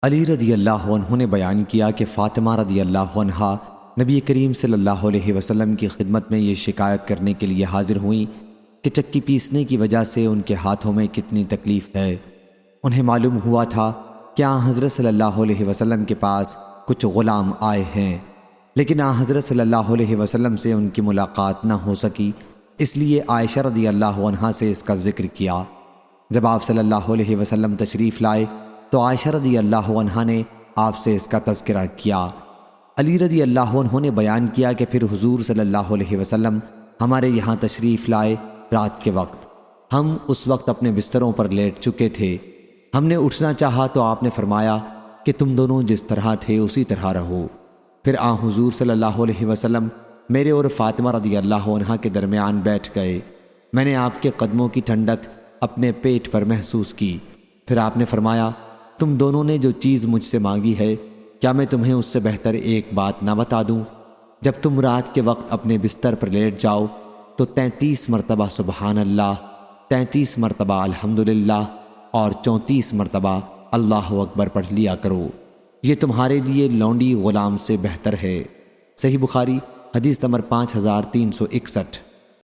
علی رضی اللہ عنہ نے بیان کیا کہ فاطمہ رضی اللہ عنہا نبی کریم صلی اللہ علیہ وسلم کی خدمت میں یہ شکایت کرنے کے لیے حاضر ہوئیں کہ چکی پیسنے کی وجہ سے ان کے ہاتھوں میں کتنی تکلیف ہے۔ انہیں معلوم ہوا تھا کہ آن حضرت صلی اللہ علیہ وسلم کے پاس کچھ غلام آئے ہیں، لیکن آن حضرت صلی اللہ علیہ وسلم سے ان کی ملاقات نہ ہو سکی، اس لیے عائشہ رضی اللہ عنہا سے اس کا ذکر کیا۔ جب آپ صلی اللہ علیہ وسلم تشریف لائے تو عائشہ رضی اللہ عنہا نے آپ سے اس کا تذکرہ کیا۔ علی رضی اللہ عنہ نے بیان کیا کہ پھر حضور صلی اللہ علیہ وسلم ہمارے یہاں تشریف لائے رات کے وقت۔ ہم اس وقت اپنے بستروں پر لیٹ چکے تھے۔ ہم نے اٹھنا چاہا تو آپ نے فرمایا کہ تم دونوں جس طرح تھے اسی طرح رہو۔ پھر آن حضور صلی اللہ علیہ وسلم میرے اور فاطمہ رضی اللہ عنہا کے درمیان بیٹھ گئے۔ میں نے آپ کے قدموں کی ٹھنڈک اپنے پیٹ پر محسوس کی۔ پھر آپ نے فرمایا تم دونوں نے جو چیز مجھ سے مانگی ہے، کیا میں تمہیں اس سے بہتر ایک بات نہ بتا دوں؟ جب تم رات کے وقت اپنے بستر پر لیٹ جاؤ تو 33 مرتبہ سبحان اللہ، 33 مرتبہ الحمدللہ اور 34 مرتبہ اللہ اکبر پڑھ لیا کرو۔ یہ تمہارے لیے لونڈی غلام سے بہتر ہے۔ صحیح بخاری حدیث نمبر 5361۔